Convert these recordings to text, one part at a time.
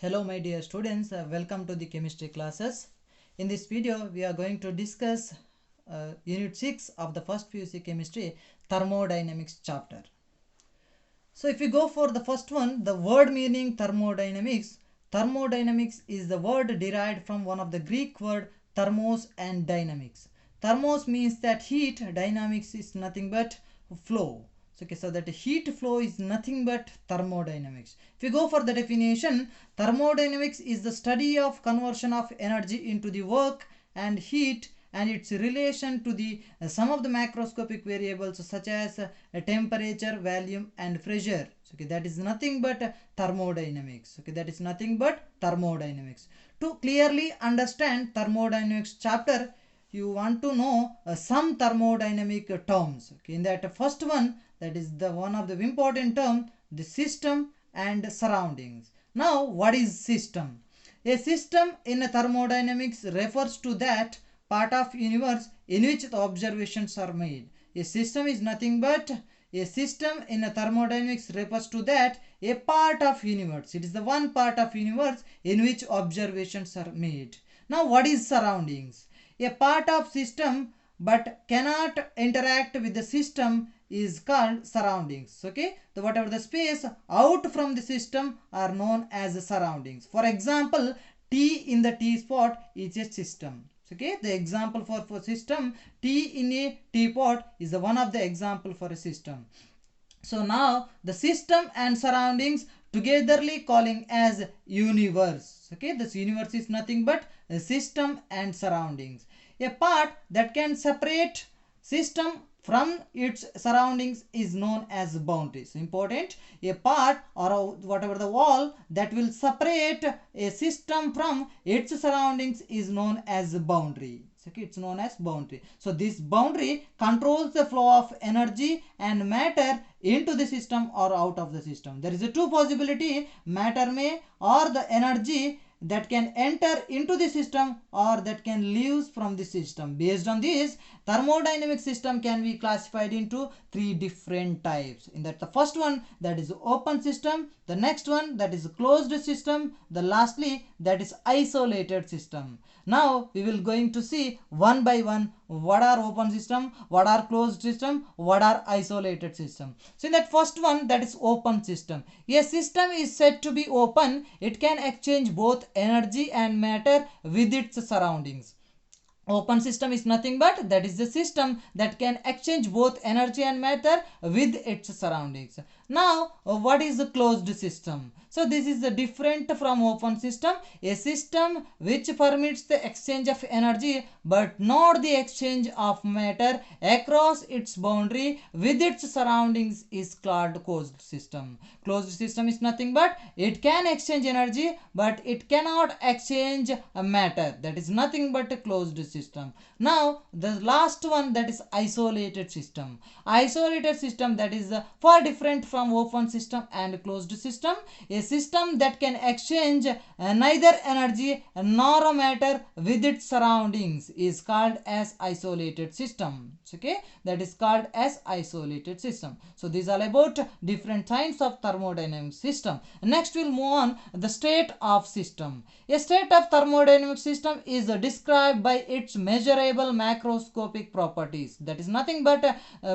Hello my dear students, welcome to the chemistry classes. In this video we are going to discuss unit 6 of the first PUC chemistry thermodynamics chapter. So if we go for the first one, the word meaning thermodynamics. Thermodynamics is the word derived from one of the Greek word thermos and dynamics. Thermos means that heat, dynamics is nothing but flow. So that heat flow is nothing but thermodynamics. If you go for the definition, thermodynamics is the study of conversion of energy into the work and heat and its relation to the some of the macroscopic variables such as temperature, volume and pressure. That is nothing but thermodynamics. That is nothing but thermodynamics. To clearly understand thermodynamics chapter, you want to know some thermodynamic terms. In that first one, that is the one of the important term, the system and surroundings. Now what is system? A system in a thermodynamics refers to that part of universe in which the observations are made. A system is nothing but a system in a thermodynamics refers to that a part of universe. It is the one part of universe in which observations are made. Now what is surroundings? A part of system but cannot interact with the system is called surroundings. Whatever the space out from the system are known as surroundings. For example, tea in the teapot is a system. The example for system, tea in a teapot is the one of the example for a system. So now the system and surroundings togetherly calling as universe. This universe is nothing but a system and surroundings. A part that can separate system from its surroundings is known as boundaries. Important. A part or whatever the wall that will separate a system from its surroundings is known as boundary. It's known as boundary. So this boundary controls the flow of energy and matter into the system or out of the system. There is a two possibility, matter may or the energy that can enter into the system or that can leave from the system. Based on this, thermodynamic system can be classified into three different types. In that the first one, that is open system, the next one that is closed system, the lastly that is isolated system. Now we will going to see one by one what are open system, what are closed system, what are isolated system. So in that first one, that is open system. A system is said to be open. It can exchange both energy and matter with its surroundings. Open system is nothing but that is the system that can exchange both energy and matter with its surroundings. Now what is the closed system? So this is the different from open system. A system which permits the exchange of energy but not the exchange of matter across its boundary with its surroundings is called closed system. Closed system is nothing but it can exchange energy but it cannot exchange matter. That is nothing but a closed system. Now the last one, that is isolated system. Isolated system, that is far different from open system and closed system. A system that can exchange neither energy nor matter with its surroundings is called as isolated system. That is called as isolated system. So these are about different types of thermodynamic system. Next we'll move on the state of system. A state of thermodynamic system is described by its measurable macroscopic properties. That is nothing but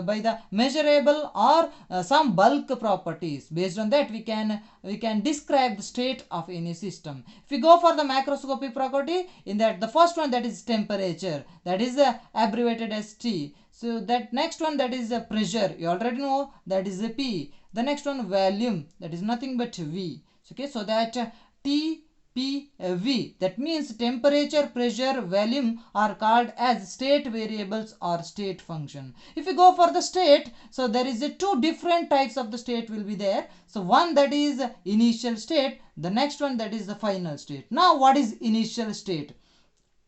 by the measurable or some bulk properties. Based on that we can describe the state of any system. If we go for the macroscopic property, in that the first one, that is temperature, that is abbreviated as T. So that next one, that is pressure, you already know, that is P. The next one, volume, that is nothing but V. So that T, P, V, that means temperature, pressure, volume are called as state variables or state function. If you go for the state, so there is two different types of the state will be there. So one, that is initial state, the next one, that is the final state. Now what is initial state?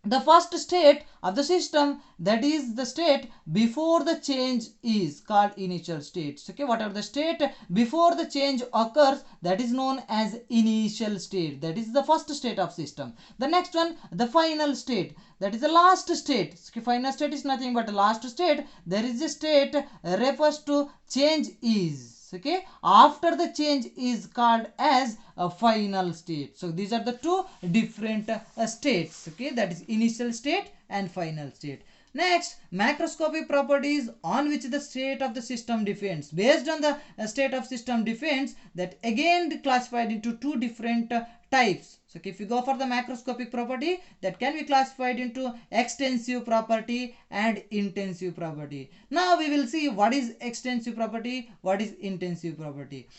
The first state of the system, that is the state before the change, is called initial state. Whatever the state before the change occurs, that is known as initial state. That is the first state of system. The next one, the final state, that is the last state. Final state is nothing but the last state. There is a state refers to change is. Okay, after the change is called as a final state. So these are the two different states. Okay, that is initial state and final state. Next, macroscopic properties on which the state of the system depends. Based on the state of system depends, that again classified into two different types. So if you go for the macroscopic property, that can be classified into extensive property and intensive property. Now we will see what is extensive property, what is intensive property.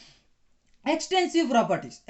Extensive properties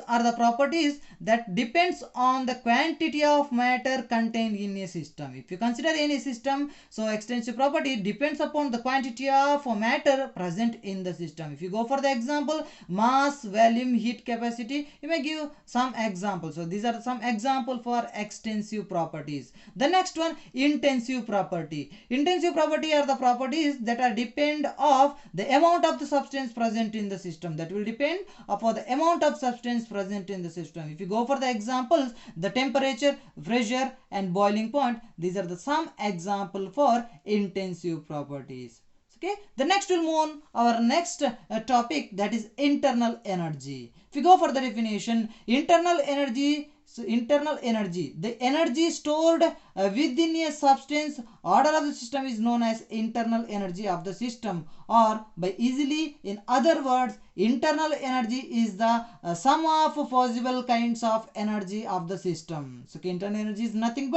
are the properties that depends on the quantity of matter contained in a system. If you consider any system, so extensive property depends upon the quantity of matter present in the system. If you go for the example, mass, volume, heat, capacity, you may give some examples. So these are some example for extensive properties. The next one, intensive property are the properties that are depend of the amount of the substance present in the system. That will depend upon the amount of substance present in the system. If you go for the examples, the temperature, pressure and boiling point, these are the some example for intensive properties. Okay, the next will move on our next topic, that is internal energy. If you go for the definition, internal energy, the energy stored within a substance order of the system is known as internal energy of the system, or by easily, in other words, internal energy is the sum of possible kinds of energy of the system. So internal energy is nothing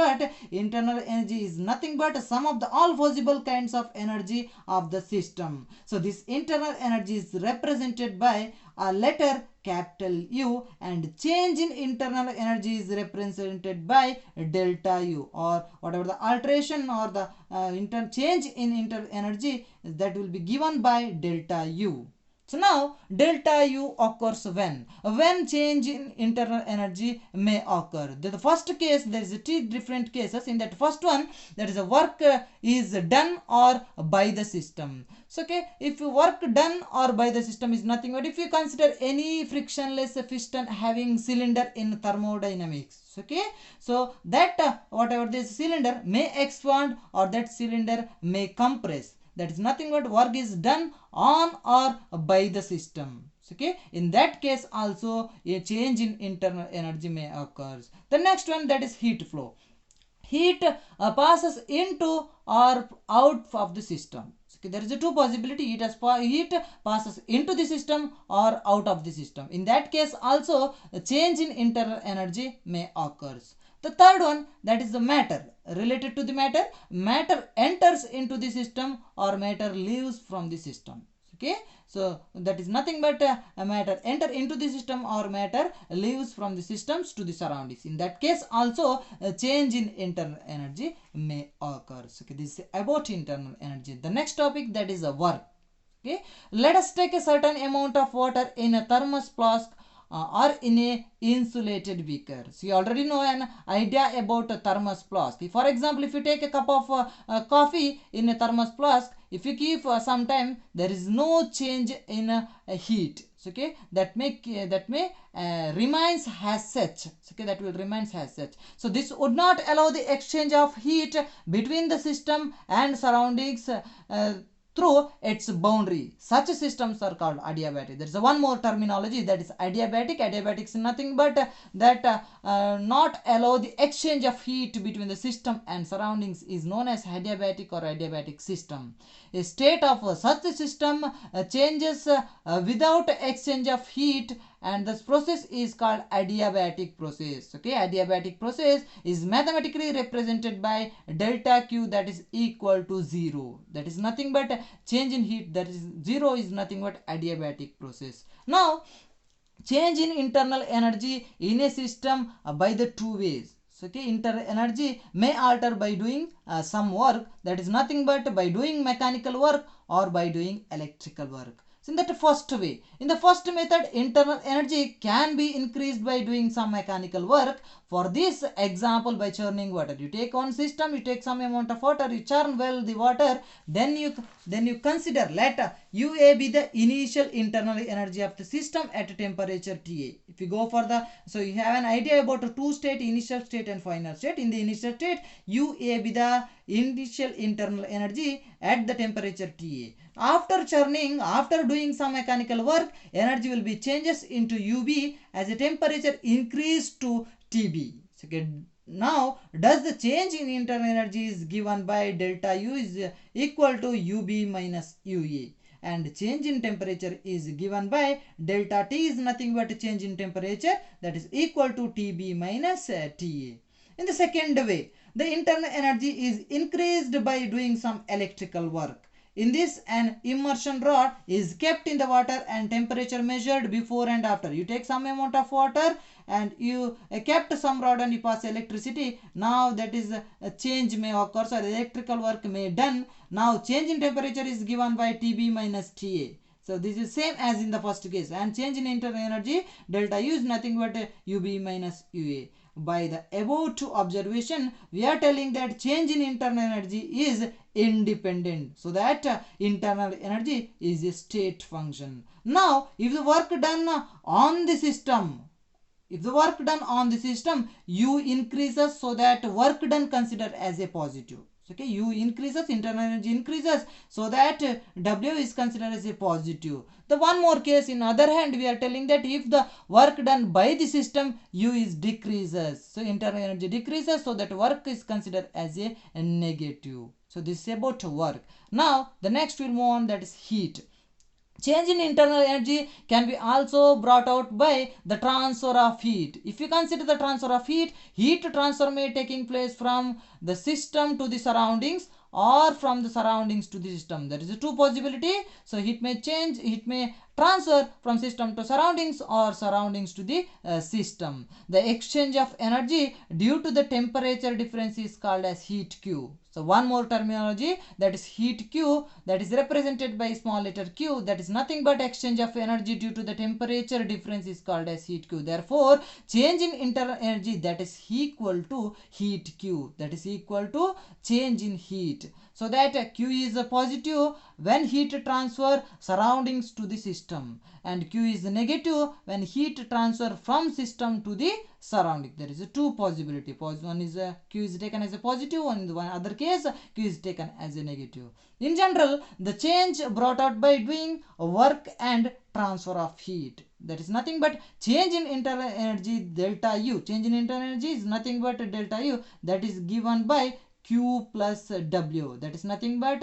but sum of the all possible kinds of energy of the system. So this internal energy is represented by a letter capital U, and change in internal energy is represented by delta U, or whatever the alteration or the change in internal energy, that will be given by delta U. So now delta U occurs when change in internal energy may occur. The first case, there is three different cases. In that first one, that is a work is done or by the system. So okay, if work done or by the system is nothing but if you consider any frictionless piston having cylinder in thermodynamics. Okay, so that whatever this cylinder may expand or that cylinder may compress. That is nothing but work is done on or by the system. Okay, in that case also a change in internal energy may occur. The next one, that is heat flow. Heat passes into or out of the system. Okay, there is a two possibility. Heat passes into the system or out of the system. In that case also a change in internal energy may occur. The third one, that is the matter. Related to the matter enters into the system or matter leaves from the system. Okay, so that is nothing but a matter enter into the system or matter leaves from the systems to the surroundings. In that case also a change in internal energy may occur. So okay, this is about internal energy. The next topic, that is a work. Okay, let us take a certain amount of water in a thermos flask or in a insulated beaker. So you already know an idea about a thermos flask. For example, if you take a cup of coffee in a thermos flask, if you keep some time, there is no change in heat. So, okay, that may remains as such. Okay, that will remains as such. So this would not allow the exchange of heat between the system and surroundings through its boundary. Such systems are called adiabatic. There is one more terminology, that is adiabatic. Adiabatic is nothing but not allow the exchange of heat between the system and surroundings is known as adiabatic or adiabatic system. A state of such a system changes without exchange of heat, and this process is called adiabatic process. Okay, adiabatic process is mathematically represented by delta Q, that is equal to 0. That is nothing but change in heat, that is 0 is nothing but adiabatic process. Now change in internal energy in a system by the two ways. So, okay, internal energy may alter by doing some work, that is nothing but by doing mechanical work or by doing electrical work. So in that first way, in the first method, internal energy can be increased by doing some mechanical work. For this example, by churning water, you take one system, you take some amount of water, you churn well the water, then you consider let UA be the initial internal energy of the system at temperature TA. If you go for the, so you have an idea about a two state, initial state and final state. In the initial state, UA be the initial internal energy at the temperature TA. After churning, after doing some mechanical work, energy will be changes into UB as the temperature increase to TB. Okay. Now, does the change in internal energy is given by delta U is equal to UB minus UA, and change in temperature is given by delta T is nothing but change in temperature, that is equal to TB minus TA. In the second way, the internal energy is increased by doing some electrical work. In this, an immersion rod is kept in the water and temperature measured before and after. You take some amount of water and you kept some rod and you pass electricity. Now that is a change may occur, so electrical work may done. Now change in temperature is given by TB minus TA. So this is same as in the first case, and change in internal energy delta U is nothing but UB minus UA. By the above two observation, we are telling that change in internal energy is independent, so that internal energy is a state function. Now, if the work done on the system, U increases, so that work done considered as a positive. Okay, U increases, internal energy increases, so that W is considered as a positive. The one more case, in other hand, we are telling that if the work done by the system, U is decreases, so internal energy decreases, so that work is considered as a negative. So this is about work. Now the next we'll move on, that is heat. Change in internal energy can be also brought out by the transfer of heat. If you consider the transfer of heat, heat transfer may taking place from the system to the surroundings or from the surroundings to the system. There is a two possibility. So heat may change, heat may transfer from system to surroundings or surroundings to the system. The exchange of energy due to the temperature difference is called as heat Q. So one more terminology, that is heat Q, that is represented by small letter q, that is nothing but exchange of energy due to the temperature difference is called as heat Q. Therefore, change in internal energy, that is equal to heat Q, that is equal to change in heat. So that Q is a positive when heat transfer surroundings to the system, and Q is negative when heat transfer from system to the surrounding. There is a two possibility. One is Q is taken as a positive, and in the one other case Q is taken as a negative. In general, the change brought out by doing work and transfer of heat, that is nothing but change in internal energy delta U. Change in internal energy is nothing but delta U, that is given by Q plus W, that is nothing but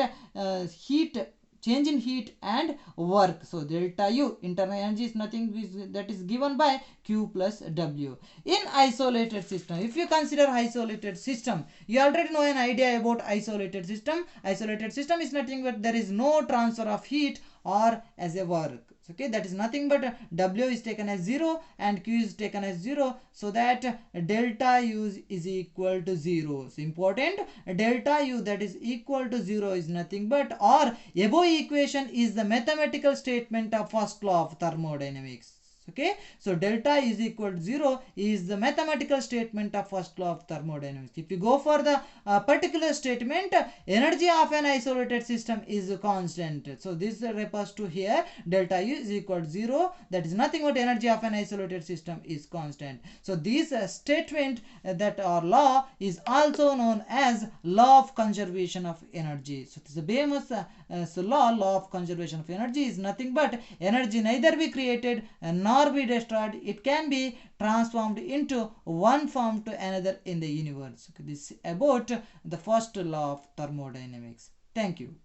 heat, change in heat and work. So delta U, internal energy, is nothing that is given by Q plus W. In isolated system, if you consider isolated system, you already know an idea about isolated system. Isolated system is nothing but there is no transfer of heat or as a work. Okay, that is nothing but W is taken as 0 and Q is taken as 0, so that delta U is equal to 0. So important, delta U that is equal to 0 is nothing but, or above equation is the mathematical statement of first law of thermodynamics. Okay, so delta is equal to 0 is the mathematical statement of first law of thermodynamics. If you go for the particular statement, energy of an isolated system is constant. So this refers to here delta U is equal to 0, that is nothing but energy of an isolated system is constant. So this statement that or law is also known as law of conservation of energy. So this is a famous law of conservation of energy is nothing but energy neither be created nor be destroyed, it can be transformed into one form to another in the universe. Okay, this is about the first law of thermodynamics. Thank you.